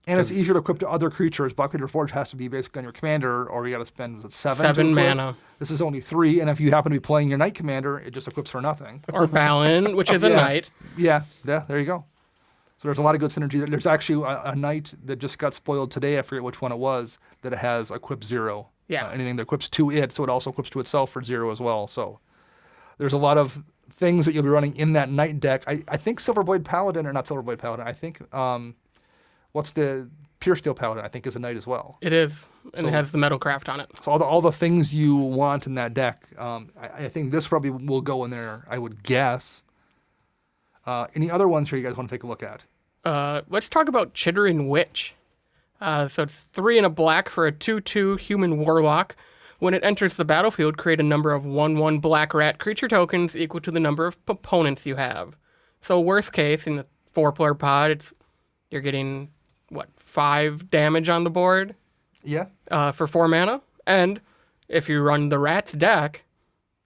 And it's easier to equip to other creatures. Blackblade Reforged has to be basically on your commander, or you got to spend, was it 7? 7 to equip? mana. This is only 3, and if you happen to be playing your Knight commander, it just equips for nothing. Or Brawl'n, which is a knight. Yeah, there you go. So there's a lot of good synergy. There's actually a knight that just got spoiled today, I forget which one it was, that has equip 0. Yeah. Anything that equips to it, so it also equips to itself for 0 as well. So there's a lot of things that you'll be running in that Knight deck. I think Silverblade Paladin, or not Silverblade Paladin, I think, what's the Pure Steel Paladin, I think, is a Knight as well. It is, and it has the Metalcraft on it. So all the things you want in that deck, I think this probably will go in there, I would guess. Any other ones here you guys want to take a look at? Let's talk about Chittering Witch. So it's 3 and a black for a 2/2 human warlock. When it enters the battlefield, create a number of 1/1 black rat creature tokens equal to the number of opponents you have. So worst case, in a 4-player pod, you're getting, 5 damage on the board? Yeah. For 4 mana. And if you run the rat's deck,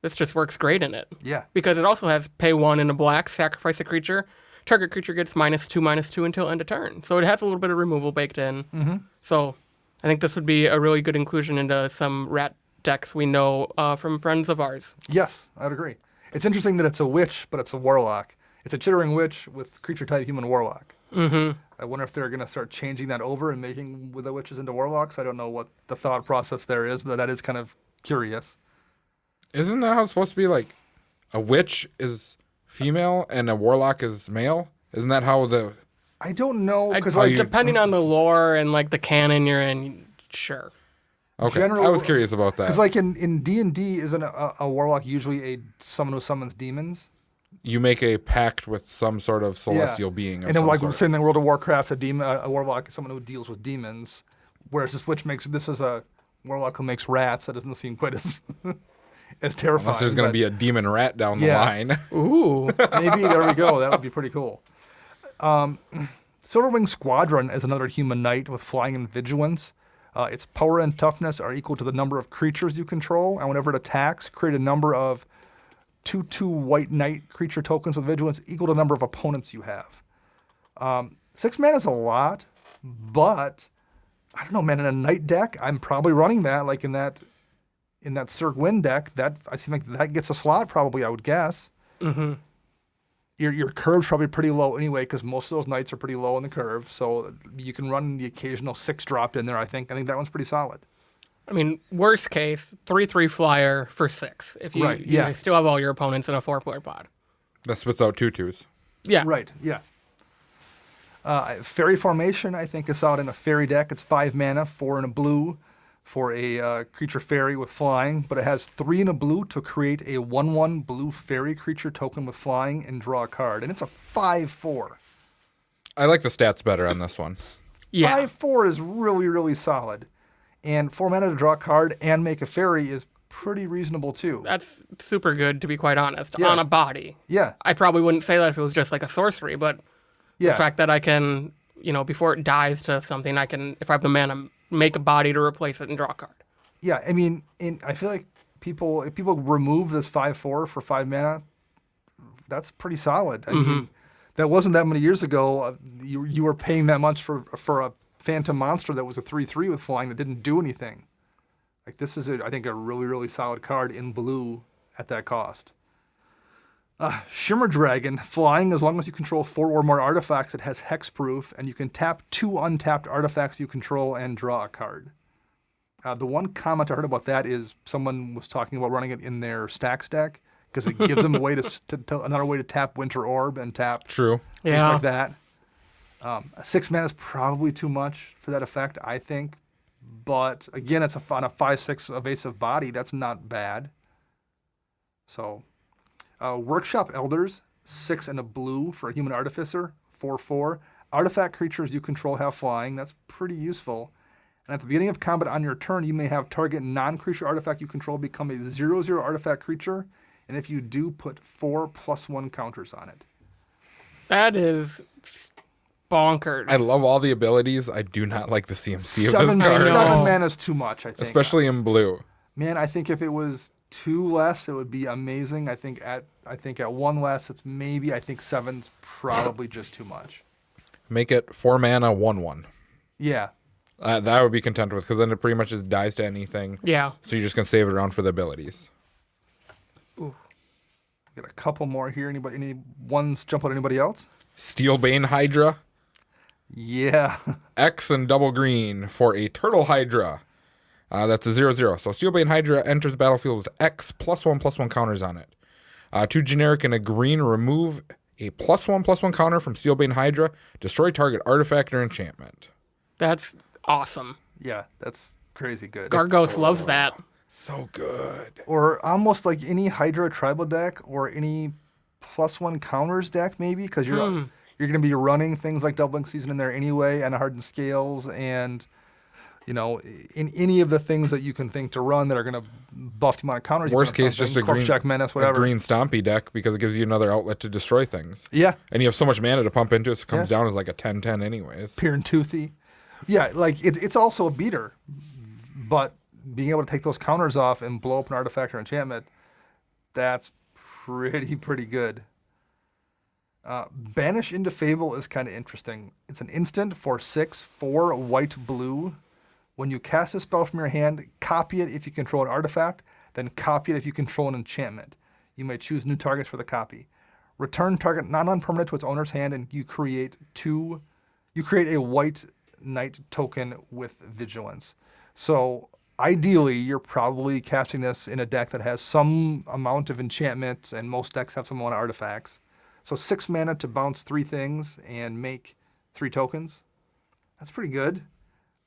this just works great in it. Yeah. Because it also has pay 1 and a black, sacrifice a creature. Target creature gets -2/-2 until end of turn. So it has a little bit of removal baked in. Mm-hmm. So I think this would be a really good inclusion into some rat decks we know from friends of ours. Yes, I'd agree. It's interesting that it's a witch, but it's a warlock. It's a Chittering Witch with creature type human warlock. Mm-hmm. I wonder if they're going to start changing that over and making the witches into warlocks. I don't know what the thought process there is, but that is kind of curious. Isn't that how it's supposed to be? Like, a witch is female and a warlock is male? Isn't that how the... I don't know, because depending on the lore and the canon you're in, sure. Okay, I was curious about that. Because in D&D, isn't a warlock usually someone who summons demons? You make a pact with some sort of celestial being. And then same thing, World of Warcraft, a warlock is someone who deals with demons, whereas this is a warlock who makes rats. That doesn't seem quite as as terrifying. Unless there's going to be a demon rat down the line. Ooh. Maybe, there we go. That would be pretty cool. Silverwing Squadron is another human knight with flying and vigilance. Its power and toughness are equal to the number of creatures you control, and whenever it attacks, create a number of 2/2 white knight creature tokens with vigilance equal to the number of opponents you have. 6 mana is a lot, but I don't know, man. In a knight deck, I'm probably running that, like in that Sir Gwyn deck. That I seem like that gets a slot probably, I would guess. Mm-hmm. Your curve's probably pretty low anyway, because most of those knights are pretty low in the curve. So you can run the occasional 6 drop in there. I think that one's pretty solid. I mean, worst case, 3/3 flyer for 6. If you, you still have all your opponents in a 4-player pod. That spits out 2/2s. Yeah. Right, yeah. Fairy Formation, I think, is out in a fairy deck. It's 5 mana, 4 and a blue for a creature fairy with flying, but it has 3 and a blue to create a 1/1 blue fairy creature token with flying and draw a card. And it's a 5/4. I like the stats better on this one. Yeah. 5/4 is really, really solid. And 4 mana to draw a card and make a fairy is pretty reasonable too. That's super good, to be quite honest, on a body. Yeah. I probably wouldn't say that if it was just like a sorcery, but the fact that I can, before it dies to something, I can, if I have the mana, make a body to replace it and draw a card. Yeah, I mean, I feel like if people remove this 5/4 for 5 mana, that's pretty solid. I mean, that wasn't that many years ago. You were paying that much for a Phantom Monster that was a 3/3 with flying that didn't do anything. Like, this is, I think, a really, really solid card in blue at that cost. Shimmer Dragon, flying as long as you control 4 or more artifacts. It has hexproof, and you can tap 2 untapped artifacts you control and draw a card. The one comment I heard about that is someone was talking about running it in their stacks deck because it gives them a way another way to tap Winter Orb and tap things like that. 6 mana is probably too much for that effect, I think. But again, it's on a 5/6 evasive body. That's not bad. So, Workshop Elders, 6 and a blue for a human artificer, 4/4. Artifact creatures you control have flying. That's pretty useful. And at the beginning of combat on your turn, you may have target non-creature artifact you control become a 0/0 artifact creature. And if you do, put 4+1 counters on it. That is bonkers. I love all the abilities. I do not like the CMC of Seven this card. mana is too much, I think. Especially in blue. Man, I think if it was 2 less, it would be amazing. I think at 1 less, it's maybe. I think 7's probably just too much. Make it 4 mana, 1/1. Yeah. That I would be content with, because then it pretty much just dies to anything. Yeah. So you're just going to save it around for the abilities. Ooh. Got a couple more here. Any ones jump out at anybody else? Steelbane Hydra. Yeah. X and double green for a Turtle Hydra. That's a 0/0. So Steelbane Hydra enters the battlefield with X +1/+1 counters on it. 2 generic and a green. Remove a +1/+1 counter from Steelbane Hydra. Destroy target artifact or enchantment. That's awesome. Yeah, that's crazy good. Gargos loves that. So good. Or almost like any Hydra tribal deck or any +1 counters deck, maybe, because you're going to be running things like Doubling Season in there anyway, and Hardened Scales, and in any of the things that you can think to run that are going to buff the amount of counters. Worst case, just a Corpse green, Jack Menace, whatever. a green Stompy deck, because it gives you another outlet to destroy things. Yeah. And you have so much mana to pump into it, so it comes down as like a 10/10 anyways. Peer and Toothy. Yeah, like it's also a beater, but being able to take those counters off and blow up an artifact or enchantment, that's pretty good. Banish into Fable is kind of interesting. It's an instant for 6, 4 white-blue. When you cast a spell from your hand, copy it if you control an artifact, then copy it if you control an enchantment. You may choose new targets for the copy. Return target non-permanent to its owner's hand, and you create a white knight token with vigilance. So ideally, you're probably casting this in a deck that has some amount of enchantment, and most decks have some amount of artifacts. So 6 mana to bounce 3 things and make 3 tokens. That's pretty good.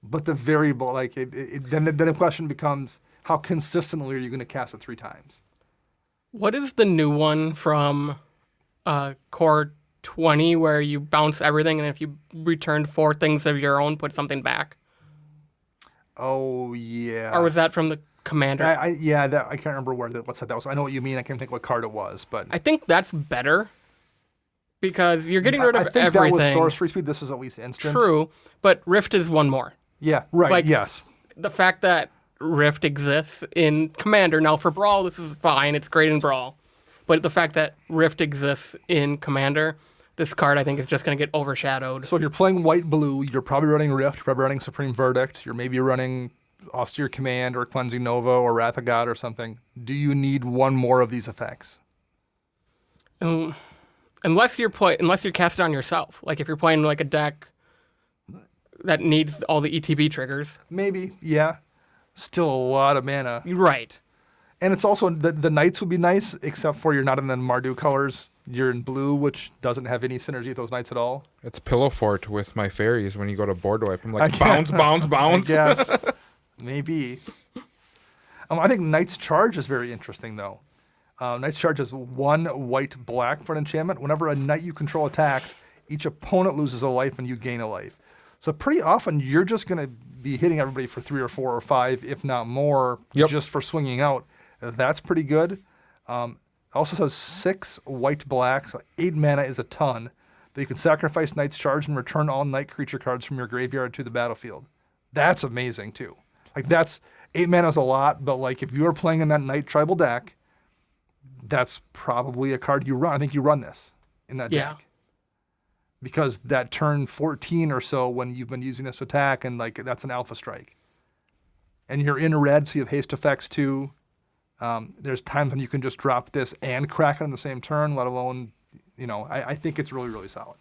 But the variable, then the question becomes, how consistently are you going to cast it 3 times? What is the new one from Core 20 where you bounce everything, and if you return 4 things of your own, put something back? Oh, yeah. Or was that from the Commander? I can't remember what set that was. I know what you mean. I can't think what card it was, but I think that's better because you're getting rid of I think everything. that was sorcery speed. This is at least instant. True, but Rift is one more. Yeah, right. Yes. The fact that Rift exists in Commander, now for Brawl, this is fine. It's great in Brawl. But the fact that Rift exists in Commander, this card, I think, is just going to get overshadowed. So if you're playing white-blue, you're probably running Rift, you're probably running Supreme Verdict, you're maybe running Austere Command or Cleansing Nova or Wrath of God or something. Do you need one more of these effects? Unless you're casting on yourself. Like if you're playing like a deck that needs all the ETB triggers. Maybe, yeah. Still a lot of mana. Right. And it's also, the Knights would be nice, except for you're not in the Mardu colors. You're in blue, which doesn't have any synergy with those Knights at all. It's Pillow Fort with my fairies when you go to board wipe. I'm like, bounce, bounce, bounce. Yes, maybe. I think Knight's Charge is very interesting, though. Knight's Charge is 1 white-black for an enchantment. Whenever a knight you control attacks, each opponent loses a life and you gain a life. So pretty often, you're just going to be hitting everybody for 3 or 4 or 5, if not more, just for swinging out. That's pretty good. Also says 6 white-black, so 8 mana is a ton. But you can sacrifice Knight's Charge and return all knight creature cards from your graveyard to the battlefield. That's amazing, too. That's 8 mana is a lot, but if you are playing in that Knight tribal deck, that's probably a card you run. I think you run this in that deck. Because that turn 14 or so when you've been using this to attack, and that's an alpha strike. And you're in red, so you have haste effects too. There's times when you can just drop this and crack it on the same turn, let alone, I think it's really, really solid.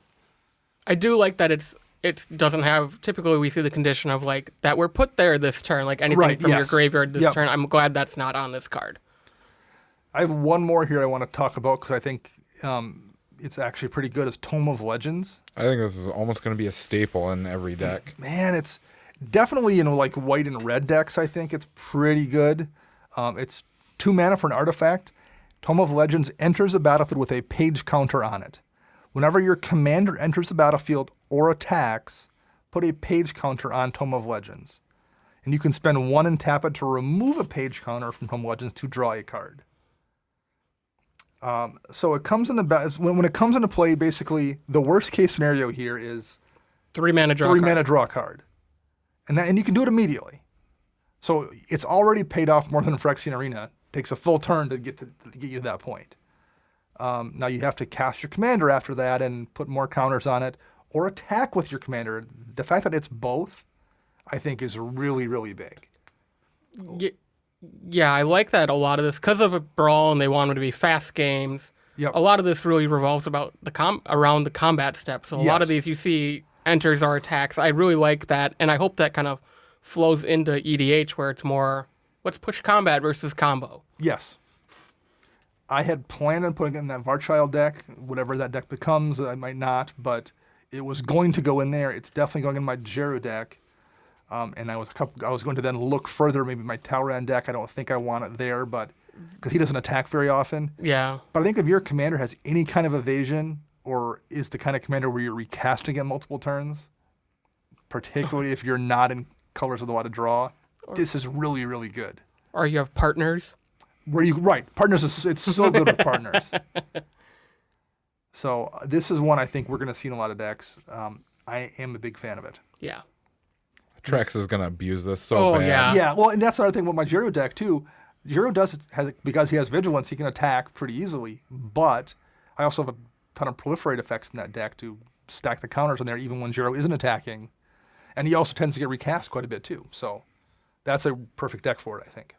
I do like that it doesn't have, typically we see the condition of that we're put there this turn, anything from your graveyard this turn. I'm glad that's not on this card. I have one more here I want to talk about because I think it's actually pretty good. It's Tome of Legends. I think this is almost going to be a staple in every deck. Man, it's definitely, white and red decks, I think it's pretty good. It's 2 mana for an artifact. Tome of Legends enters the battlefield with a page counter on it. Whenever your commander enters the battlefield, or attacks, put a page counter on Tome of Legends. And you can spend 1 and tap it to remove a page counter from Tome of Legends to draw a card. So it comes into when it comes into play, basically, the worst case scenario here is 3 mana draw. 3 card. mana draw card. And you can do it immediately. So it's already paid off more than Phyrexian Arena. It takes a full turn to get you to that point. Now you have to cast your commander after that and put more counters on it, or attack with your commander. The fact that it's both, I think, is really, really big. Yeah, I like that a lot of this because of a brawl and they want them to be fast games. Yep. A lot of this really revolves about around the combat steps. So a lot of these you see enters or attacks. I really like that, and I hope that kind of flows into EDH where it's more let's push combat versus combo. Yes. I had planned on putting it in that Varchild deck, whatever that deck becomes. I might not, but it was going to go in there. It's definitely going in my Jeru deck. And I was going to then look further, maybe my Talrand deck. I don't think I want it there, but because he doesn't attack very often. Yeah. But I think if your commander has any kind of evasion, or is the kind of commander where you're recasting it multiple turns, particularly if you're not in colors with a lot of draw, this is really, really good. Or you have partners. Partners it's so good with partners. So this is one I think we're going to see in a lot of decks. I am a big fan of it. Yeah. Trex is going to abuse this so bad. Yeah. Yeah, well, and that's the other thing with my Jeru deck, too. Jeru because he has Vigilance, he can attack pretty easily, but I also have a ton of proliferate effects in that deck to stack the counters on there even when Jeru isn't attacking. And he also tends to get recast quite a bit, too. So that's a perfect deck for it, I think.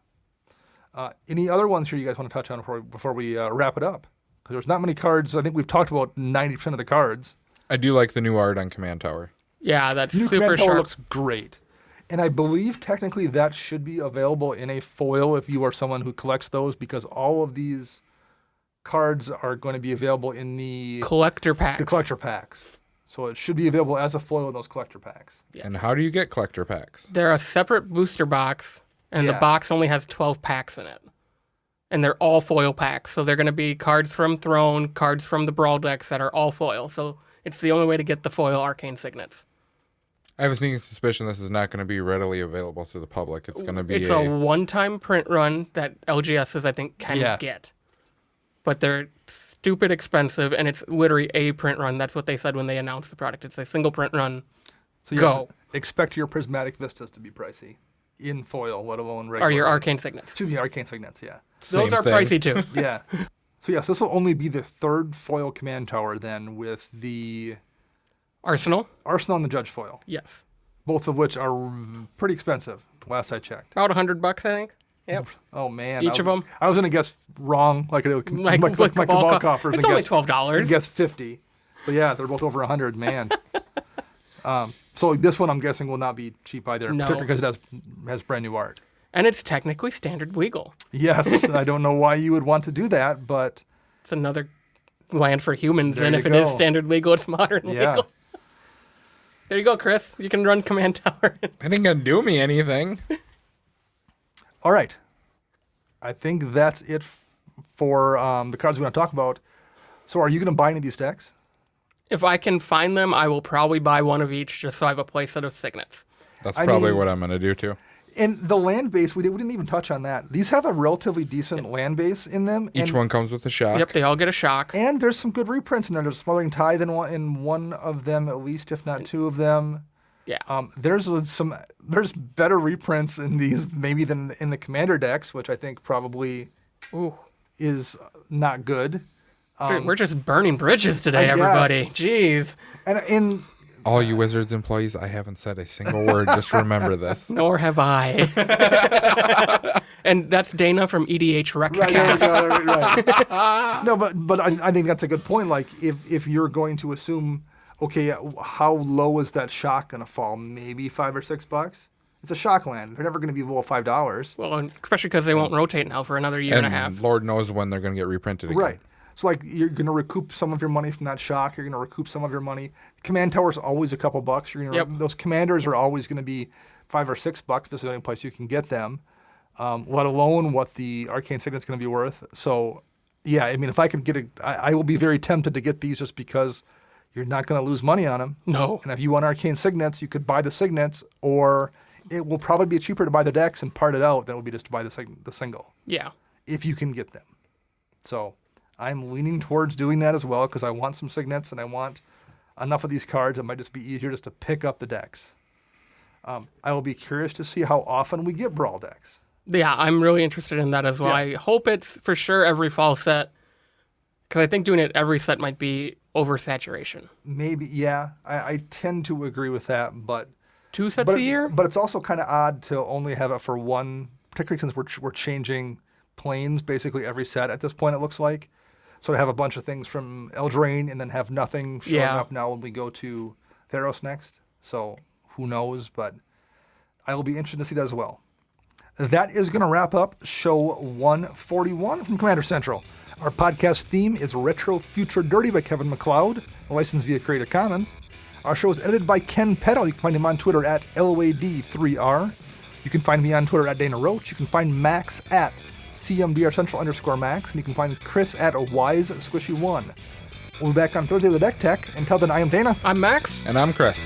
Any other ones here you guys want to touch on before we wrap it up? Because there's not many cards. I think we've talked about 90% of the cards. I do like the new art on Command Tower. Yeah, that's New super Command Tower sharp. looks great. And I believe technically that should be available in a foil if you are someone who collects those, because all of these cards are going to be available in the collector packs. The collector packs. So it should be available as a foil in those collector packs. Yes. And how do you get collector packs? They're a separate booster box, and the box only has 12 packs in it. And they're all foil packs. So they're going to be cards from Throne, cards from the Brawl decks that are all foil. So it's the only way to get the foil Arcane Signets. I have a sneaking suspicion this is not going to be readily available to the public. It's going to be It's a one-time print run that LGSs, I think, can get. But they're stupid expensive, and it's literally a print run. That's what they said when they announced the product. It's a single print run. So Go. Expect your Prismatic Vistas to be pricey in foil, let alone regular. Or your Arcane Signets. Excuse me, Arcane Signets, yeah. Those are pricey, too. Yeah. So, yes, this will only be the third foil command tower then with the Arsenal and the Judge foil. Yes. Both of which are pretty expensive, last I checked. About $100, I think. Yep. Oh, man. Each of them? I was going to guess wrong, like my Cabal coffers. It's only $12. I guess 50. So, yeah, they're both over 100, man. So this one, I'm guessing, will not be cheap either, No. particularly because it has brand new art. And it's technically standard legal. Yes, I don't know why you would want to do that, but It's another land for humans, There and you if it is go. standard legal, it's modern legal. There you go, Chris. You can run Command Tower. It ain't going to do me anything. all right. I think that's it for the cards we want to talk about. So are you going to buy any of these decks? If I can find them, I will probably buy one of each just so I have a playset of Signets. That's I probably mean- what I'm going to do too. And the land base, we didn't even touch on that. These have a relatively decent land base in them. Each one comes with a shock. Yep, they all get a shock. And there's some good reprints in there. There's Smothering Tithe in one of them, at least, if not two of them. Yeah. There's better reprints in these maybe than in the Commander decks, which I think probably Ooh. is not good. We're just burning bridges today, I guess. everybody. Jeez. And in All you Wizards employees, I haven't said a single word. Just remember this. Nor have I. And that's Dana from EDH Recast. right. No, but I think that's a good point. Like if you're going to assume, okay, how low is that shock going to fall? Maybe $5 or $6. It's a shock land. They're never going to be below $5. Well, and especially because they won't rotate now for another year and a half. Lord knows when they're going to get reprinted again. Right. So, like, you're going to recoup some of your money from that shock. You're going to recoup some of your money. Command Tower's always a couple bucks. You're gonna Those commanders are always going to be $5 or $6. This is the only place you can get them, let alone what the Arcane Signet's going to be worth. So, yeah, I mean, if I could get I will be very tempted to get these just because you're not going to lose money on them. No. And if you want Arcane Signets, you could buy the Signets, or it will probably be cheaper to buy the decks and part it out than it would be just to buy the single. Yeah. If you can get them. So I'm leaning towards doing that as well because I want some Signets and I want enough of these cards. It might just be easier just to pick up the decks. I will be curious to see how often we get Brawl decks. Yeah, I'm really interested in that as well. Yeah. I hope it's for sure every fall set, because I think doing it every set might be oversaturation. Maybe, yeah. I tend to agree with that, but 2 sets a year? But it's also kind of odd to only have it for one, particularly since we're changing planes basically every set at this point, it looks like. So to have a bunch of things from Eldraine and then have nothing showing up now when we go to Theros next. So who knows, but I will be interested to see that as well. That is going to wrap up show 141 from Commander Central. Our podcast theme is Retro Future Dirty by Kevin MacLeod, licensed via Creative Commons. Our show is edited by Ken Peddle. You can find him on Twitter at LWD3R. You can find me on Twitter at Dana Roach. You can find Max at CMDR_Max. And you can find Chris at WiseSquishy1. We'll be back on Thursday with Deck Tech. Until then, I am Dana. I'm Max. And I'm Chris.